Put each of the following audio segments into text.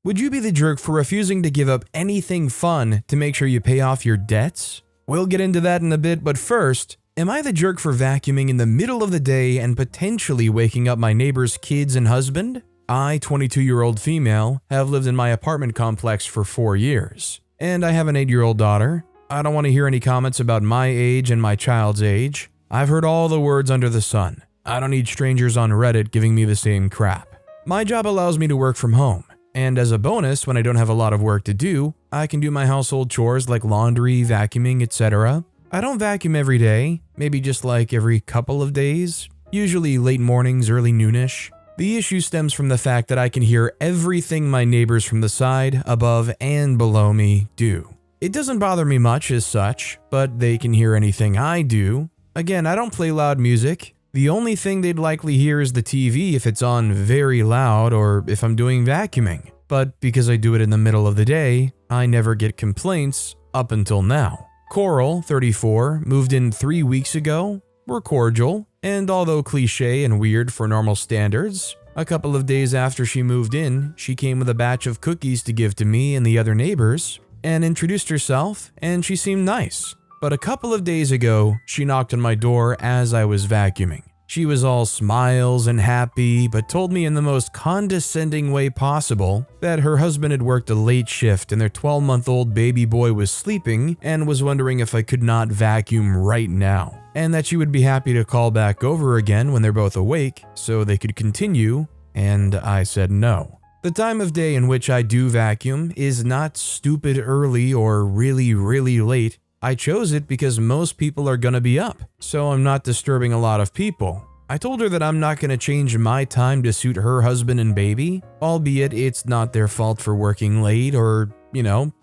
Would you be the jerk for refusing to give up anything fun to make sure you pay off your debts? We'll get into that in a bit, but first, am I the jerk for vacuuming in the middle of the day and potentially waking up my neighbor's kids and husband? I, 22-year-old female, have lived in my apartment complex for 4 years, and I have an 8-year-old daughter. I don't want to hear any comments about my age and my child's age. I've heard all the words under the sun. I don't need strangers on Reddit giving me the same crap. My job allows me to work from home, and as a bonus, when I don't have a lot of work to do, I can do my household chores like laundry, vacuuming, etc. I don't vacuum every day, maybe just like every couple of days, usually late mornings, early noonish. The issue stems from the fact that I can hear everything my neighbors from the side, above, and below me do. It doesn't bother me much as such, but they can hear anything I do. Again, I don't play loud music. The only thing they'd likely hear is the TV if it's on very loud or if I'm doing vacuuming. But because I do it in the middle of the day, I never get complaints up until now. Coral, 34, moved in 3 weeks ago. We're cordial, and although cliche and weird for normal standards, a couple of days after she moved in, she came with a batch of cookies to give to me and the other neighbors, and introduced herself, and she seemed nice. But a couple of days ago, she knocked on my door as I was vacuuming. She was all smiles and happy, but told me in the most condescending way possible that her husband had worked a late shift and their 12-month-old baby boy was sleeping and was wondering if I could not vacuum right now, and that she would be happy to call back over again when they're both awake so they could continue, and I said no. The time of day in which I do vacuum is not stupid early or really late. I chose it because most people are gonna be up, so I'm not disturbing a lot of people. I told her that I'm not gonna change my time to suit her husband and baby, albeit it's not their fault for working late or,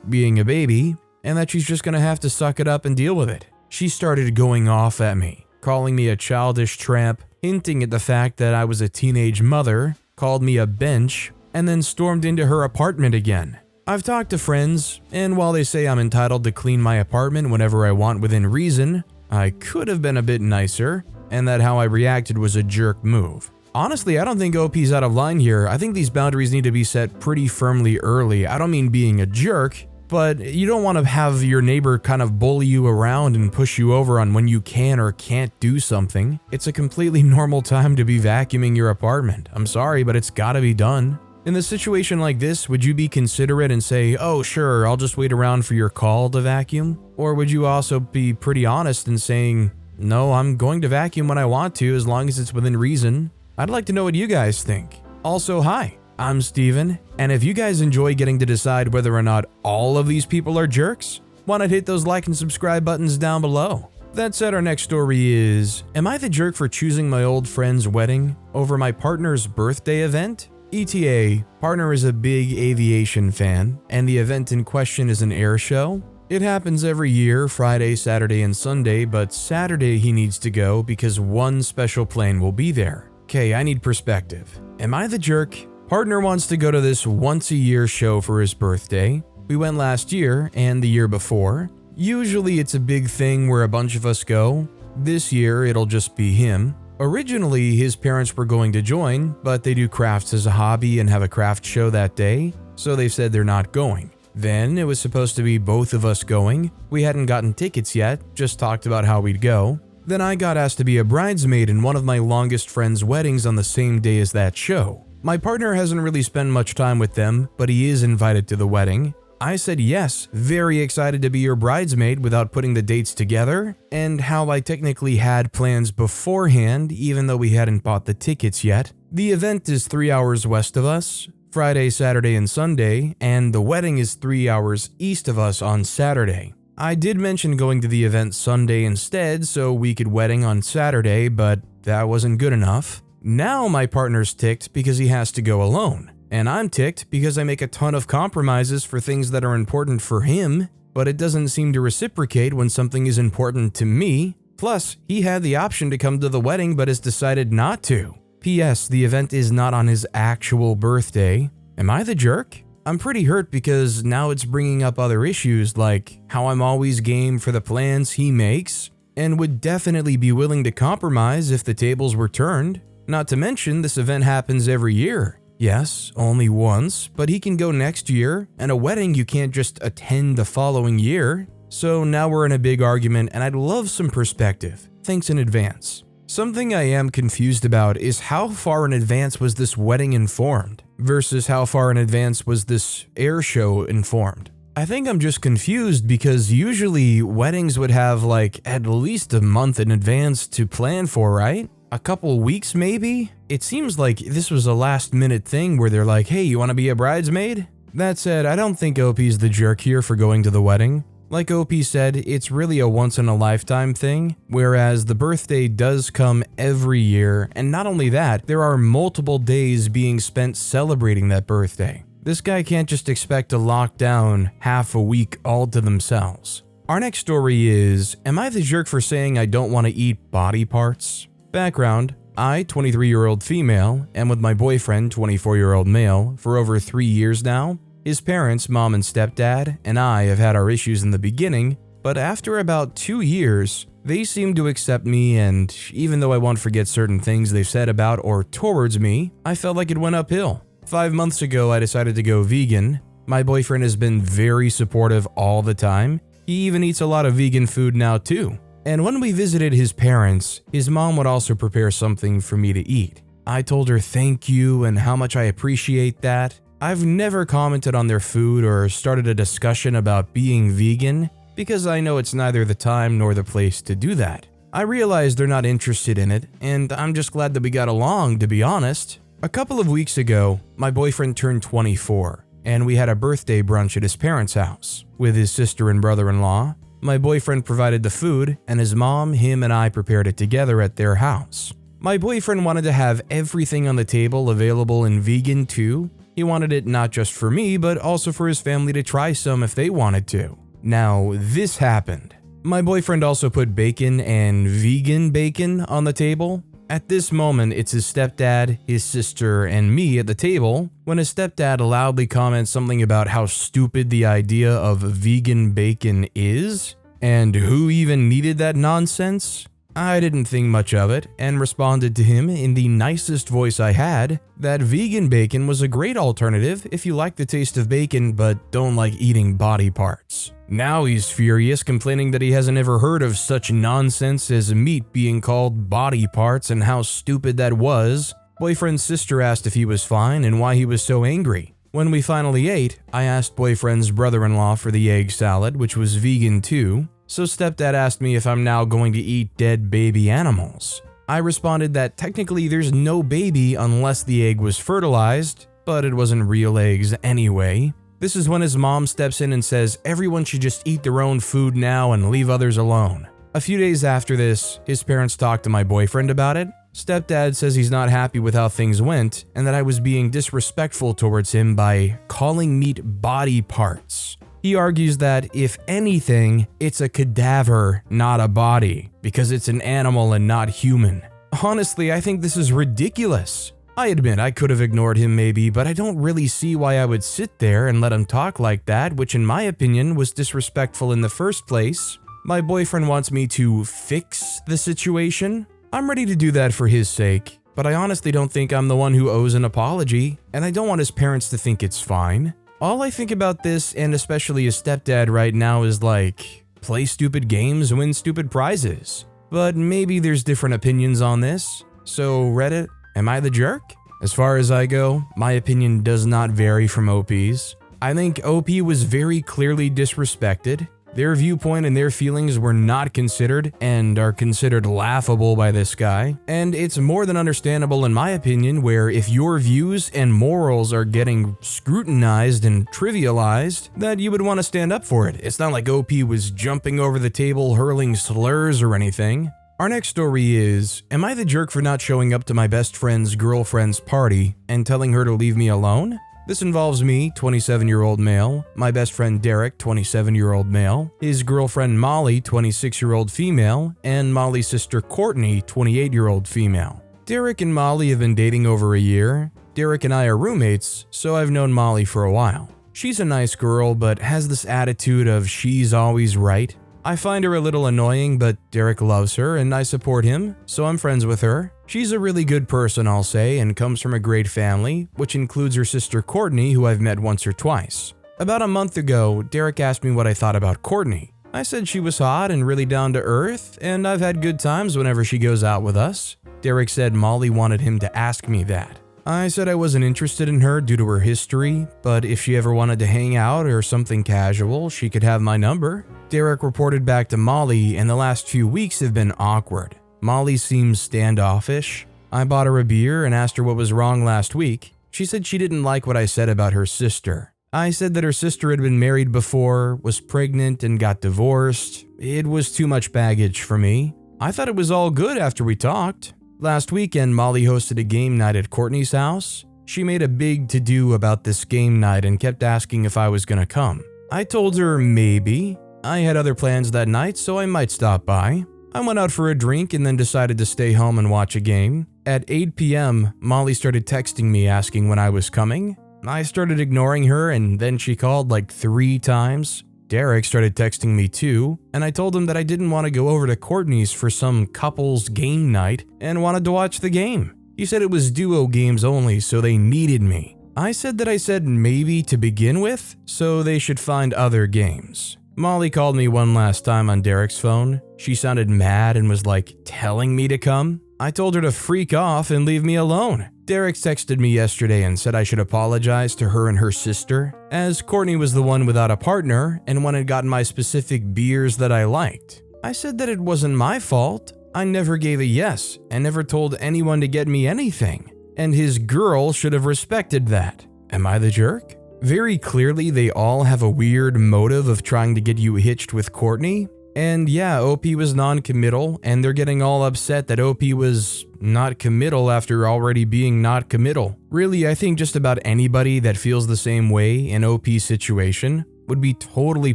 being a baby, and that she's just gonna have to suck it up and deal with it. She started going off at me, calling me a childish tramp, hinting at the fact that I was a teenage mother, called me a bench, and then stormed into her apartment again. I've talked to friends, and while they say I'm entitled to clean my apartment whenever I want within reason, I could have been a bit nicer, and that how I reacted was a jerk move. Honestly, I don't think OP's out of line here. I think these boundaries need to be set pretty firmly early. I don't mean being a jerk, but you don't want to have your neighbor kind of bully you around and push you over on when you can or can't do something. It's a completely normal time to be vacuuming your apartment. I'm sorry, but it's gotta be done. In a situation like this, would you be considerate and say, oh sure, I'll just wait around for your call to vacuum? Or would you also be pretty honest in saying, no, I'm going to vacuum when I want to as long as it's within reason? I'd like to know what you guys think. Also, hi, I'm Steven, and if you guys enjoy getting to decide whether or not all of these people are jerks, why not hit those like and subscribe buttons down below? That said, our next story is, am I the jerk for choosing my old friend's wedding over my partner's birthday event? ETA, partner is a big aviation fan, and the event in question is an air show. It happens every year, Friday, Saturday, and Sunday, but Saturday he needs to go because one special plane will be there. Okay, I need perspective. Am I the jerk? Partner wants to go to this once-a-year show for his birthday. We went last year and the year before. Usually it's a big thing where a bunch of us go. This year it'll just be him. Originally, his parents were going to join, but they do crafts as a hobby and have a craft show that day, so they said they're not going. Then it was supposed to be both of us going. We hadn't gotten tickets yet, just talked about how we'd go. Then I got asked to be a bridesmaid in one of my longest friends' weddings on the same day as that show. My partner hasn't really spent much time with them, but he is invited to the wedding. I said yes, very excited to be your bridesmaid without putting the dates together, and how I technically had plans beforehand even though we hadn't bought the tickets yet. The event is 3 hours west of us, Friday, Saturday, and Sunday, and the wedding is 3 hours east of us on Saturday. I did mention going to the event Sunday instead so we could wedding on Saturday, but that wasn't good enough. Now my partner's ticked because he has to go alone. And I'm ticked because I make a ton of compromises for things that are important for him, but it doesn't seem to reciprocate when something is important to me. Plus, he had the option to come to the wedding but has decided not to. P.S. The event is not on his actual birthday. Am I the jerk? I'm pretty hurt because now it's bringing up other issues like how I'm always game for the plans he makes and would definitely be willing to compromise if the tables were turned. Not to mention, this event happens every year. Yes, only once, but he can go next year, and a wedding you can't just attend the following year. So now we're in a big argument and I'd love some perspective. Thanks in advance. Something I am confused about is how far in advance was this wedding informed versus how far in advance was this air show informed. I think I'm just confused because usually weddings would have like at least a month in advance to plan for, right? A couple weeks maybe? It seems like this was a last minute thing where they're like, hey, you want to be a bridesmaid? That said, I don't think OP's the jerk here for going to the wedding. Like OP said, it's really a once-in-a-lifetime thing, whereas the birthday does come every year, and not only that, there are multiple days being spent celebrating that birthday. This guy can't just expect to lock down half a week all to themselves. Our next story is, am I the jerk for saying I don't want to eat body parts? Background, I, 23-year-old female, am with my boyfriend, 24-year-old male, for over 3 years now. His parents, mom and stepdad, and I have had our issues in the beginning, but after about 2 years, they seem to accept me, and even though I won't forget certain things they've said about or towards me, I felt like it went uphill. 5 months ago, I decided to go vegan. My boyfriend has been very supportive all the time. He even eats a lot of vegan food now too. And when we visited his parents, his mom would also prepare something for me to eat. I told her thank you and how much I appreciate that. I've never commented on their food or started a discussion about being vegan because I know it's neither the time nor the place to do that. I realize they're not interested in it, and I'm just glad that we got along, to be honest. A couple of weeks ago, my boyfriend turned 24, and we had a birthday brunch at his parents' house with his sister and brother-in-law. My boyfriend provided the food, and his mom, him, and I prepared it together at their house. My boyfriend wanted to have everything on the table available in vegan too. He wanted it not just for me, but also for his family to try some if they wanted to. Now, this happened. My boyfriend also put bacon and vegan bacon on the table. At this moment, it's his stepdad, his sister, and me at the table when his stepdad loudly comments something about how stupid the idea of vegan bacon is, and who even needed that nonsense. I didn't think much of it and responded to him in the nicest voice I had that vegan bacon was a great alternative if you like the taste of bacon but don't like eating body parts. Now he's furious, complaining that he hasn't ever heard of such nonsense as meat being called body parts and how stupid that was. Boyfriend's sister asked if he was fine and why he was so angry. When we finally ate, I asked boyfriend's brother-in-law for the egg salad, which was vegan too. So stepdad asked me if I'm now going to eat dead baby animals. I responded that technically there's no baby unless the egg was fertilized, but it wasn't real eggs anyway. This is when his mom steps in and says everyone should just eat their own food now and leave others alone. A few days after this, his parents talked to my boyfriend about it. Stepdad says he's not happy with how things went and that I was being disrespectful towards him by calling meat body parts. He argues that, if anything, it's a cadaver, not a body, because it's an animal and not human. Honestly, I think this is ridiculous. I admit I could have ignored him maybe, but I don't really see why I would sit there and let him talk like that, which in my opinion was disrespectful in the first place. My boyfriend wants me to fix the situation. I'm ready to do that for his sake, but I honestly don't think I'm the one who owes an apology, and I don't want his parents to think it's fine. All I think about this, and especially his stepdad right now, is like, play stupid games, win stupid prizes. But maybe there's different opinions on this. So Reddit, am I the jerk? As far as I go, my opinion does not vary from OP's. I think OP was very clearly disrespected. Their viewpoint and their feelings were not considered and are considered laughable by this guy. And it's more than understandable in my opinion, where if your views and morals are getting scrutinized and trivialized, that you would want to stand up for it. It's not like OP was jumping over the table, hurling slurs or anything. Our next story is, am I the jerk for not showing up to my best friend's girlfriend's party and telling her to leave me alone? This involves me, 27-year-old male, my best friend Derek, 27-year-old male, his girlfriend Molly, 26-year-old female, and Molly's sister Courtney, 28-year-old female. Derek and Molly have been dating over a year. Derek and I are roommates, so I've known Molly for a while. She's a nice girl, but has this attitude of she's always right. I find her a little annoying, but Derek loves her and I support him, so I'm friends with her. She's a really good person, I'll say, and comes from a great family, which includes her sister Courtney, who I've met once or twice. About a month ago, Derek asked me what I thought about Courtney. I said she was hot and really down to earth, and I've had good times whenever she goes out with us. Derek said Molly wanted him to ask me that. I said I wasn't interested in her due to her history, but if she ever wanted to hang out or something casual, she could have my number. Derek reported back to Molly, and the last few weeks have been awkward. Molly seems standoffish. I bought her a beer and asked her what was wrong last week. She said she didn't like what I said about her sister. I said that her sister had been married before, was pregnant, and got divorced. It was too much baggage for me. I thought it was all good after we talked. Last weekend, Molly hosted a game night at Courtney's house. She made a big to-do about this game night and kept asking if I was gonna come. I told her maybe. I had other plans that night, so I might stop by. I went out for a drink and then decided to stay home and watch a game. At 8 p.m., Molly started texting me asking when I was coming. I started ignoring her and then she called like 3 times. Derek started texting me too, and I told him that I didn't want to go over to Courtney's for some couples game night and wanted to watch the game. He said it was duo games only, so they needed me. I said that I said maybe to begin with, so they should find other games. Molly called me one last time on Derek's phone. She sounded mad and was like telling me to come. I told her to freak off and leave me alone. Derek texted me yesterday and said I should apologize to her and her sister, as Courtney was the one without a partner and one had gotten my specific beers that I liked. I said that it wasn't my fault. I never gave a yes and never told anyone to get me anything, and his girl should have respected that. Am I the jerk? Very clearly, they all have a weird motive of trying to get you hitched with Courtney. And yeah, OP was non-committal, and they're getting all upset that OP was not committal after already being not committal. Really, I think just about anybody that feels the same way in OP's situation would be totally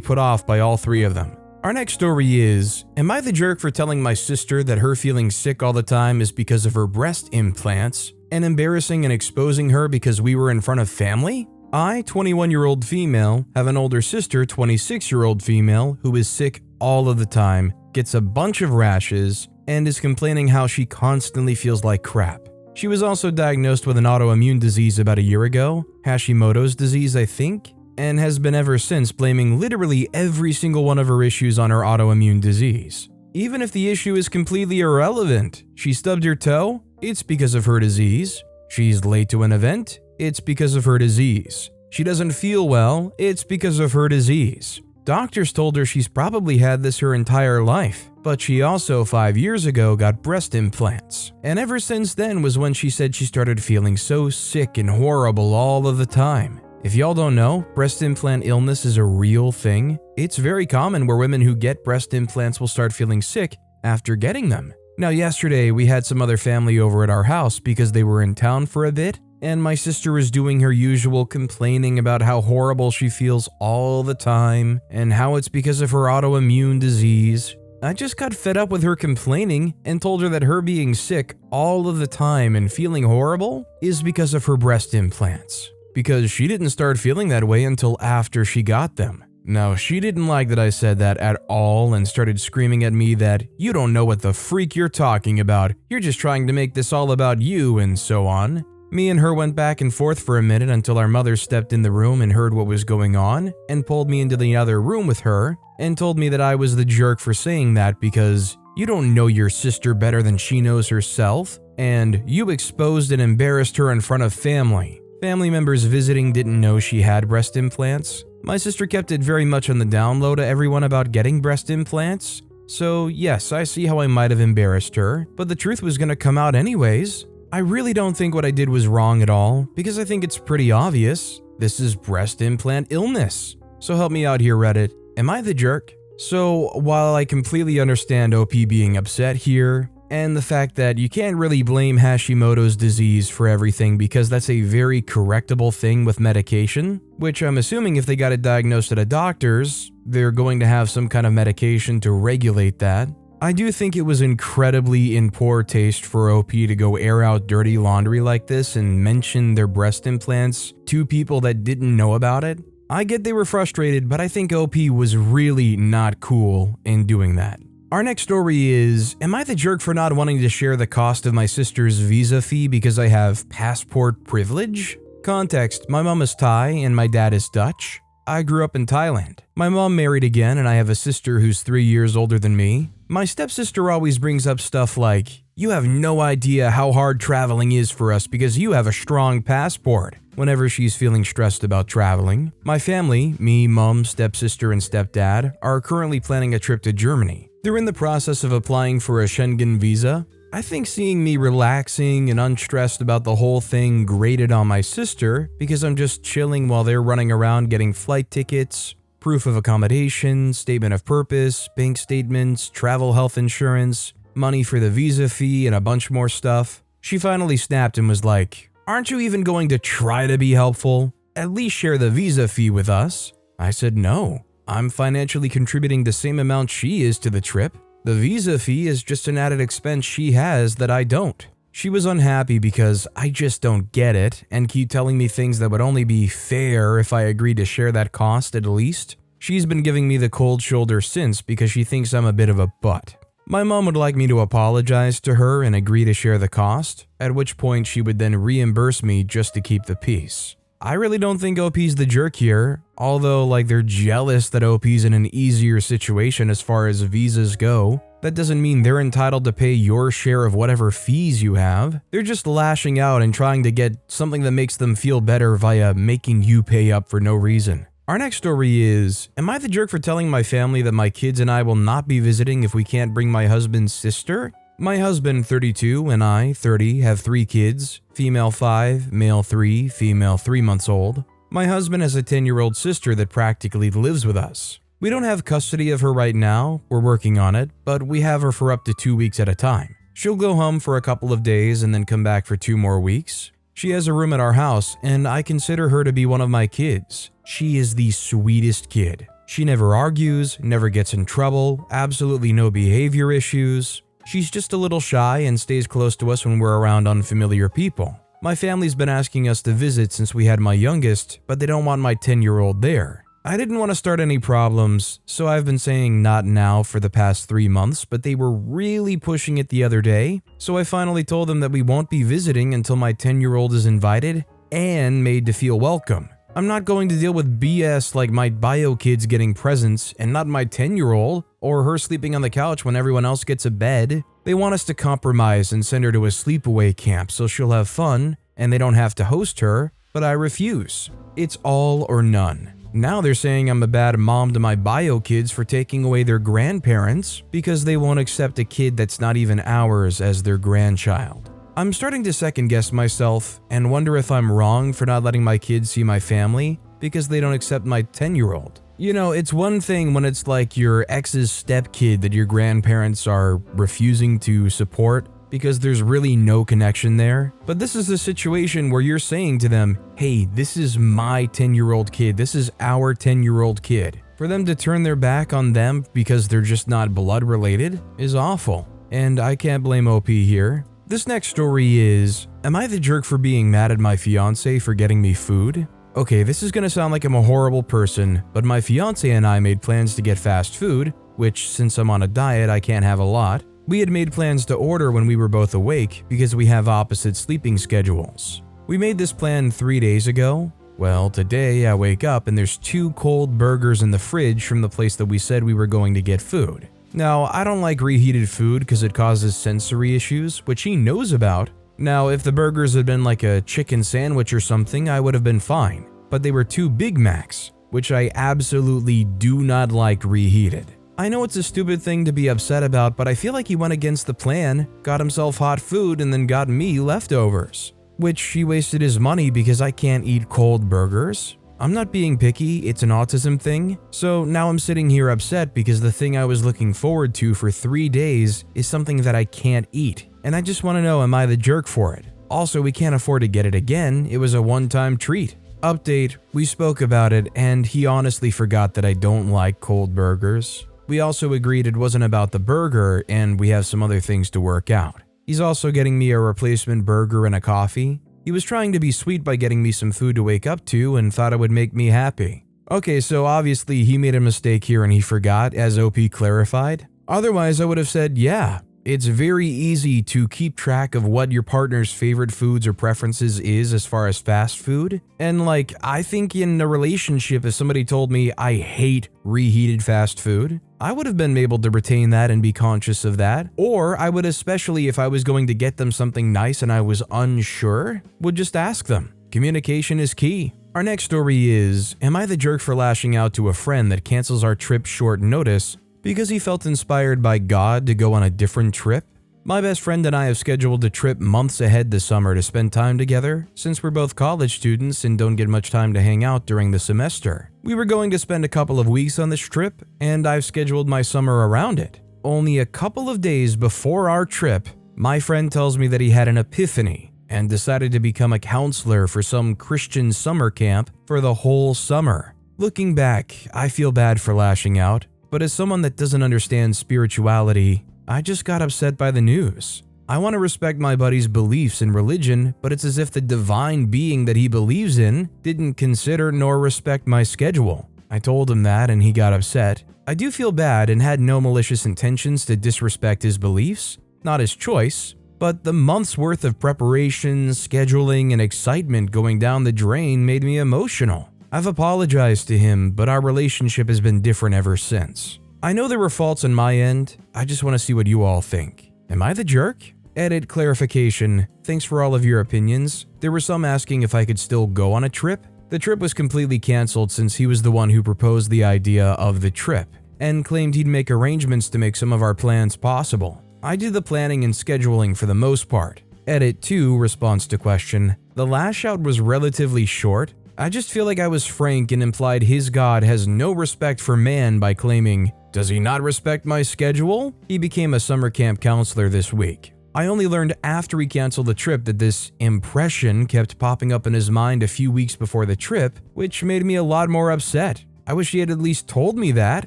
put off by all 3 of them. Our next story is, am I the jerk for telling my sister that her feeling sick all the time is because of her breast implants, and embarrassing and exposing her because we were in front of family? I, 21-year-old female, have an older sister, 26-year-old female, who is sick all of the time, gets a bunch of rashes, and is complaining how she constantly feels like crap. She was also diagnosed with an autoimmune disease about a year ago, Hashimoto's disease I think, and has been ever since blaming literally every single one of her issues on her autoimmune disease. Even if the issue is completely irrelevant, she stubbed her toe, it's because of her disease. She's late to an event, it's because of her disease. She doesn't feel well, it's because of her disease. Doctors told her she's probably had this her entire life, but she also 5 years ago got breast implants. And ever since then was when she said she started feeling so sick and horrible all of the time. If y'all don't know, breast implant illness is a real thing. It's very common where women who get breast implants will start feeling sick after getting them. Now yesterday we had some other family over at our house because they were in town for a bit, and my sister was doing her usual complaining about how horrible she feels all the time and how it's because of her autoimmune disease. I just got fed up with her complaining and told her that her being sick all of the time and feeling horrible is because of her breast implants, because she didn't start feeling that way until after she got them. Now, she didn't like that I said that at all and started screaming at me that you don't know what the freak you're talking about, you're just trying to make this all about you and so on. Me and her went back and forth for a minute until our mother stepped in the room and heard what was going on and pulled me into the other room with her and told me that I was the jerk for saying that because you don't know your sister better than she knows herself, and you exposed and embarrassed her in front of family. Family members visiting didn't know she had breast implants. My sister kept it very much on the down low to everyone about getting breast implants. So yes, I see how I might have embarrassed her, but the truth was gonna come out anyways. I really don't think what I did was wrong at all, because I think it's pretty obvious. This is breast implant illness. So help me out here, Reddit. Am I the jerk? So while I completely understand OP being upset here, and the fact that you can't really blame Hashimoto's disease for everything because that's a very correctable thing with medication, which I'm assuming if they got it diagnosed at a doctor's, they're going to have some kind of medication to regulate that. I do think it was incredibly in poor taste for OP to go air out dirty laundry like this and mention their breast implants to people that didn't know about it. I get they were frustrated, but I think OP was really not cool in doing that. Our next story is, am I the jerk for not wanting to share the cost of my sister's visa fee because I have passport privilege? Context, my mom is Thai and my dad is Dutch. I grew up in Thailand. My mom married again and I have a sister who's 3 years older than me. My stepsister always brings up stuff like, you have no idea how hard traveling is for us because you have a strong passport, whenever she's feeling stressed about traveling. My family, me, mom, stepsister, and stepdad, are currently planning a trip to Germany. They're in the process of applying for a Schengen visa. I think seeing me relaxing and unstressed about the whole thing grated on my sister because I'm just chilling while they're running around getting flight tickets, proof of accommodation, statement of purpose, bank statements, travel health insurance, money for the visa fee, and a bunch more stuff. She finally snapped and was like, aren't you even going to try to be helpful? At least share the visa fee with us. I said no. I'm financially contributing the same amount she is to the trip. The visa fee is just an added expense she has that I don't. She was unhappy because I just don't get it and keep telling me things that would only be fair if I agreed to share that cost at least. She's been giving me the cold shoulder since because she thinks I'm a bit of a butt. My mom would like me to apologize to her and agree to share the cost, at which point she would then reimburse me just to keep the peace. I really don't think OP's the jerk here, although they're jealous that OP's in an easier situation as far as visas go. That doesn't mean they're entitled to pay your share of whatever fees you have. They're just lashing out and trying to get something that makes them feel better via making you pay up for no reason. Our next story is, am I the jerk for telling my family that my kids and I will not be visiting if we can't bring my husband's sister? My husband, 32, and I, 30, have 3 kids, female 5, male 3, female 3 months old. My husband has a 10-year-old sister that practically lives with us. We don't have custody of her right now, we're working on it, but we have her for up to 2 weeks at a time. She'll go home for a couple of days and then come back for 2 more weeks. She has a room at our house, and I consider her to be one of my kids. She is the sweetest kid. She never argues, never gets in trouble, absolutely no behavior issues. She's just a little shy and stays close to us when we're around unfamiliar people. My family's been asking us to visit since we had my youngest, but they don't want my 10-year-old there. I didn't want to start any problems, so I've been saying not now for the past 3 months, but they were really pushing it the other day, so I finally told them that we won't be visiting until my 10-year-old is invited and made to feel welcome. I'm not going to deal with BS like my bio kids getting presents and not my 10-year-old or her sleeping on the couch when everyone else gets a bed. They want us to compromise and send her to a sleepaway camp so she'll have fun and they don't have to host her, but I refuse. It's all or none. Now they're saying I'm a bad mom to my bio kids for taking away their grandparents because they won't accept a kid that's not even ours as their grandchild. I'm starting to second guess myself and wonder if I'm wrong for not letting my kids see my family because they don't accept my 10-year-old. You know, it's one thing when it's like your ex's stepkid that your grandparents are refusing to support because there's really no connection there. But this is a situation where you're saying to them, hey, this is my 10-year-old kid. This is our 10-year-old kid. For them to turn their back on them because they're just not blood related is awful. And I can't blame OP here. This next story is, am I the jerk for being mad at my fiance for getting me food? Okay, this is gonna sound like I'm a horrible person, but my fiance and I made plans to get fast food, which since I'm on a diet, I can't have a lot. We had made plans to order when we were both awake because we have opposite sleeping schedules. We made this plan 3 days ago. Well, today I wake up and there's 2 cold burgers in the fridge from the place that we said we were going to get food. Now, I don't like reheated food because it causes sensory issues, which he knows about. Now, if the burgers had been like a chicken sandwich or something, I would have been fine. But they were 2 Big Macs, which I absolutely do not like reheated. I know it's a stupid thing to be upset about, but I feel like he went against the plan, got himself hot food, and then got me leftovers. Which he wasted his money because I can't eat cold burgers. I'm not being picky, it's an autism thing. So now I'm sitting here upset because the thing I was looking forward to for 3 days is something that I can't eat. And I just want to know, am I the jerk for it? Also, we can't afford to get it again, it was a one-time treat. Update, we spoke about it and he honestly forgot that I don't like cold burgers. We also agreed it wasn't about the burger and we have some other things to work out. He's also getting me a replacement burger and a coffee. He was trying to be sweet by getting me some food to wake up to and thought it would make me happy. Okay, so obviously he made a mistake here and he forgot, as OP clarified. Otherwise, I would have said, yeah, it's very easy to keep track of what your partner's favorite foods or preferences is as far as fast food. And like, I think in a relationship, if somebody told me I hate reheated fast food, I would have been able to retain that and be conscious of that. Or I would, especially if I was going to get them something nice and I was unsure, would just ask them. Communication is key. Our next story is, am I the jerk for lashing out to a friend that cancels our trip short notice because he felt inspired by God to go on a different trip? My best friend and I have scheduled a trip months ahead this summer to spend time together, since we're both college students and don't get much time to hang out during the semester. We were going to spend a couple of weeks on this trip, and I've scheduled my summer around it. Only a couple of days before our trip, my friend tells me that he had an epiphany and decided to become a counselor for some Christian summer camp for the whole summer. Looking back, I feel bad for lashing out, but as someone that doesn't understand spirituality, I just got upset by the news. I want to respect my buddy's beliefs in religion, but it's as if the divine being that he believes in didn't consider nor respect my schedule. I told him that and he got upset. I do feel bad and had no malicious intentions to disrespect his beliefs, not his choice. But the month's worth of preparation, scheduling, and excitement going down the drain made me emotional. I've apologized to him, but our relationship has been different ever since. I know there were faults on my end, I just want to see what you all think. Am I the jerk? Edit clarification, thanks for all of your opinions. There were some asking if I could still go on a trip. The trip was completely canceled since he was the one who proposed the idea of the trip, and claimed he'd make arrangements to make some of our plans possible. I did the planning and scheduling for the most part. Edit 2, response to question. The lash out was relatively short. I just feel like I was frank and implied his God has no respect for man by claiming, does he not respect my schedule? He became a summer camp counselor this week. I only learned after he canceled the trip that this impression kept popping up in his mind a few weeks before the trip, which made me a lot more upset. I wish he had at least told me that,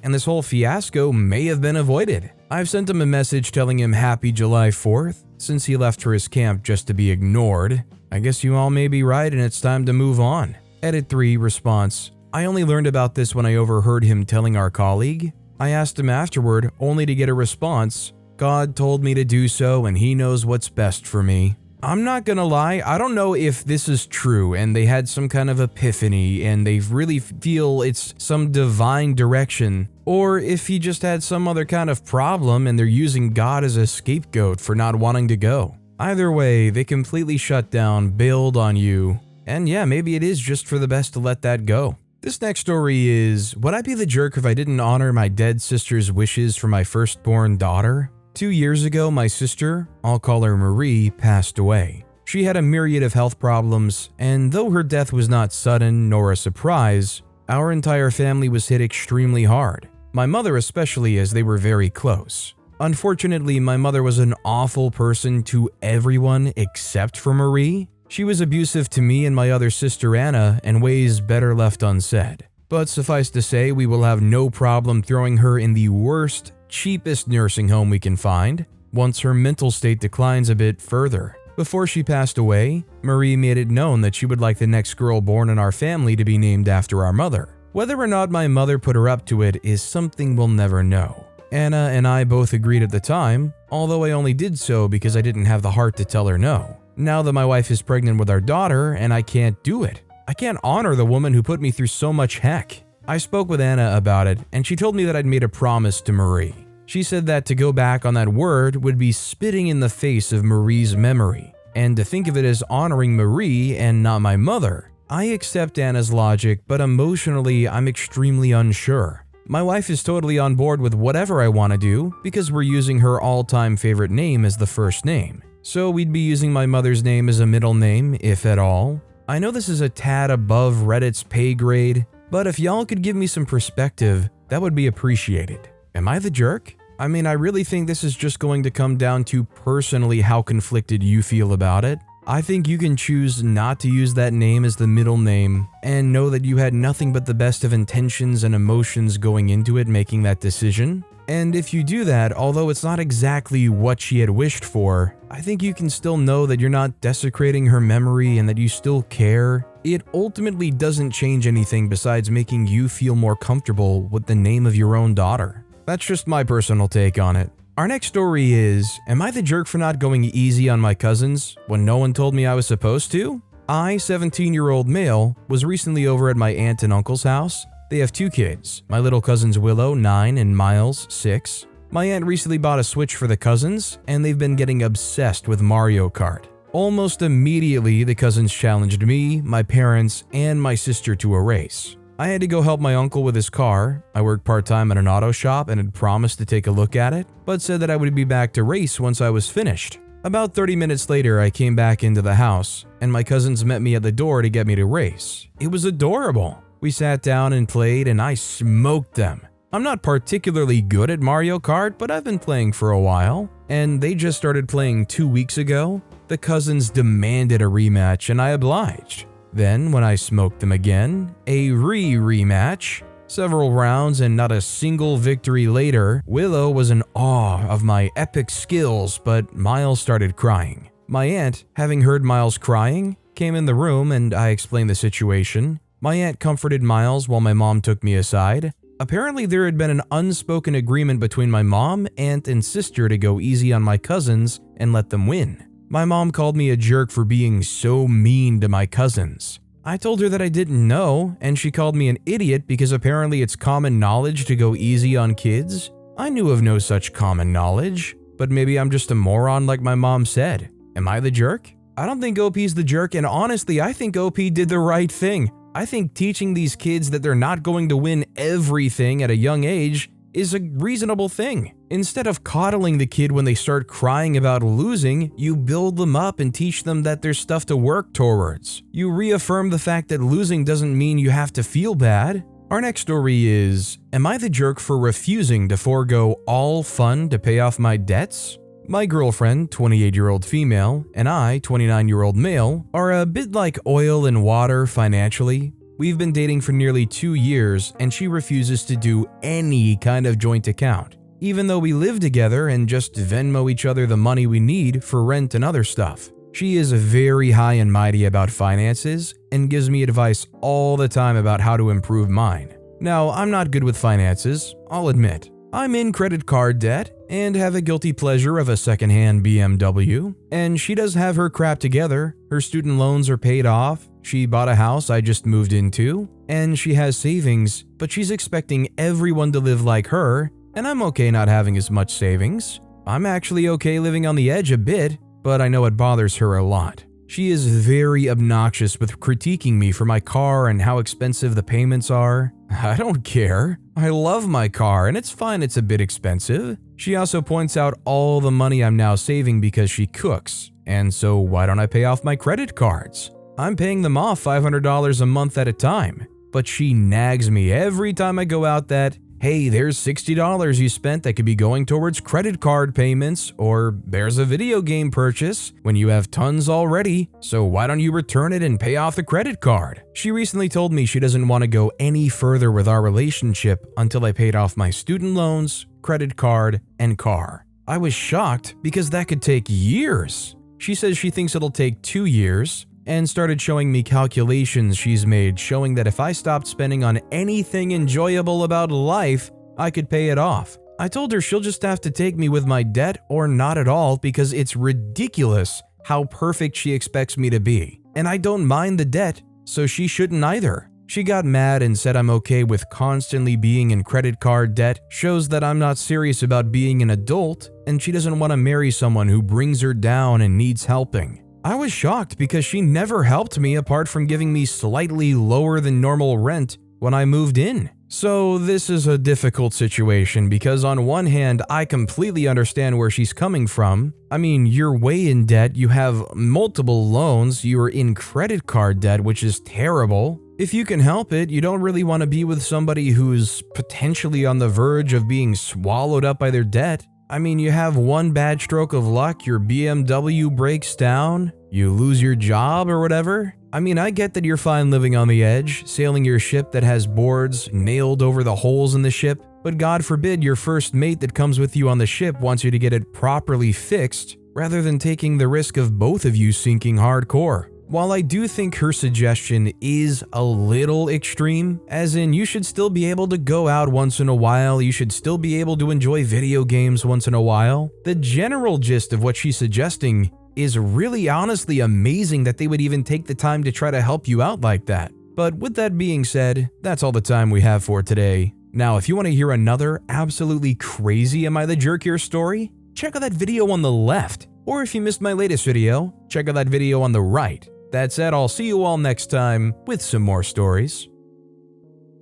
and this whole fiasco may have been avoided. I've sent him a message telling him happy July 4th, since he left for his camp just to be ignored. I guess you all may be right and it's time to move on. Edit 3, response. I only learned about this when I overheard him telling our colleague. I asked him afterward, only to get a response. God told me to do so and he knows what's best for me. I'm not gonna lie, I don't know if this is true and they had some kind of epiphany and they really feel it's some divine direction, or if he just had some other kind of problem and they're using God as a scapegoat for not wanting to go. Either way, they completely shut down, bailed on you, and yeah, maybe it is just for the best to let that go. This next story is, would I be the jerk if I didn't honor my dead sister's wishes for my firstborn daughter? 2 years ago, my sister, I'll call her Marie, passed away. She had a myriad of health problems, and though her death was not sudden nor a surprise, our entire family was hit extremely hard. My mother especially, as they were very close. Unfortunately, my mother was an awful person to everyone except for Marie. She was abusive to me and my other sister Anna in ways better left unsaid. But suffice to say, we will have no problem throwing her in the worst, cheapest nursing home we can find once her mental state declines a bit further. Before she passed away, Marie made it known that she would like the next girl born in our family to be named after our mother. Whether or not my mother put her up to it is something we'll never know. Anna and I both agreed at the time, although I only did so because I didn't have the heart to tell her no. Now that my wife is pregnant with our daughter and I can't do it, I can't honor the woman who put me through so much heck. I spoke with Anna about it, and she told me that I'd made a promise to Marie. She said that to go back on that word would be spitting in the face of Marie's memory, and to think of it as honoring Marie and not my mother. I accept Anna's logic, but emotionally I'm extremely unsure. My wife is totally on board with whatever I want to do because we're using her all-time favorite name as the first name. So we'd be using my mother's name as a middle name, if at all. I know this is a tad above Reddit's pay grade, but if y'all could give me some perspective, that would be appreciated. Am I the jerk? I mean, I really think this is just going to come down to personally how conflicted you feel about it. I think you can choose not to use that name as the middle name and know that you had nothing but the best of intentions and emotions going into it making that decision. And if you do that, although it's not exactly what she had wished for, I think you can still know that you're not desecrating her memory and that you still care. It ultimately doesn't change anything besides making you feel more comfortable with the name of your own daughter. That's just my personal take on it. Our next story is, am I the jerk for not going easy on my cousins when no one told me I was supposed to? I, 17-year-old male, was recently over at my aunt and uncle's house. They have 2 kids, my little cousins Willow, 9, and Miles, 6. My aunt recently bought a Switch for the cousins, and they've been getting obsessed with Mario Kart. Almost immediately, the cousins challenged me, my parents, and my sister to a race. I had to go help my uncle with his car. I worked part-time at an auto shop and had promised to take a look at it, but said that I would be back to race once I was finished. About 30 minutes later, I came back into the house, and my cousins met me at the door to get me to race. It was adorable. We sat down and played, and I smoked them. I'm not particularly good at Mario Kart, but I've been playing for a while, and they just started playing 2 weeks ago. The cousins demanded a rematch, and I obliged. Then, when I smoked them again, a rematch. Several rounds and not a single victory later, Willow was in awe of my epic skills, but Miles started crying. My aunt, having heard Miles crying, came in the room and I explained the situation. My aunt comforted Miles while my mom took me aside. Apparently, there had been an unspoken agreement between my mom, aunt, and sister to go easy on my cousins and let them win. My mom called me a jerk for being so mean to my cousins. I told her that I didn't know, and she called me an idiot because apparently it's common knowledge to go easy on kids. I knew of no such common knowledge, but maybe I'm just a moron like my mom said. Am I the jerk? I don't think OP's the jerk, and honestly, I think OP did the right thing. I think teaching these kids that they're not going to win everything at a young age is a reasonable thing. Instead of coddling the kid when they start crying about losing, you build them up and teach them that there's stuff to work towards. You reaffirm the fact that losing doesn't mean you have to feel bad. Our next story is, am I the jerk for refusing to forego all fun to pay off my debts? My girlfriend, 28-year-old female, and I, 29-year-old male, are a bit like oil and water financially. We've been dating for nearly 2 years, and she refuses to do any kind of joint account, even though we live together and just Venmo each other the money we need for rent and other stuff. She is very high and mighty about finances and gives me advice all the time about how to improve mine. Now, I'm not good with finances, I'll admit. I'm in credit card debt and have a guilty pleasure of a secondhand BMW, and she does have her crap together. Her student loans are paid off, she bought a house I just moved into, and she has savings, but she's expecting everyone to live like her, and I'm okay not having as much savings. I'm actually okay living on the edge a bit, but I know it bothers her a lot. She is very obnoxious with critiquing me for my car and how expensive the payments are. I don't care. I love my car, and it's fine it's a bit expensive. She also points out all the money I'm now saving because she cooks, and so why don't I pay off my credit cards? I'm paying them off $500 a month at a time, but she nags me every time I go out that, hey, there's $60 you spent that could be going towards credit card payments, or there's a video game purchase when you have tons already, so why don't you return it and pay off the credit card? She recently told me she doesn't want to go any further with our relationship until I paid off my student loans, credit card, and car. I was shocked because that could take years. She says she thinks it'll take 2 years, and started showing me calculations she's made showing that if I stopped spending on anything enjoyable about life, I could pay it off. I told her she'll just have to take me with my debt or not at all because it's ridiculous how perfect she expects me to be. And I don't mind the debt, so she shouldn't either. She got mad and said I'm okay with constantly being in credit card debt, shows that I'm not serious about being an adult, and she doesn't want to marry someone who brings her down and needs helping. I was shocked because she never helped me apart from giving me slightly lower than normal rent when I moved in. So this is a difficult situation because on one hand, I completely understand where she's coming from. I mean, you're way in debt, you have multiple loans, you're in credit card debt, which is terrible. If you can help it, you don't really want to be with somebody who's potentially on the verge of being swallowed up by their debt. I mean, you have one bad stroke of luck, your BMW breaks down, you lose your job or whatever. I mean, I get that you're fine living on the edge, sailing your ship that has boards nailed over the holes in the ship, but God forbid your first mate that comes with you on the ship wants you to get it properly fixed, rather than taking the risk of both of you sinking hardcore. While I do think her suggestion is a little extreme, as in you should still be able to go out once in a while, you should still be able to enjoy video games once in a while, the general gist of what she's suggesting is really honestly amazing that they would even take the time to try to help you out like that. But with that being said, that's all the time we have for today. Now, if you want to hear another absolutely crazy Am I the Jerk Here story, check out that video on the left. Or if you missed my latest video, check out that video on the right. That said, I'll see you all next time with some more stories.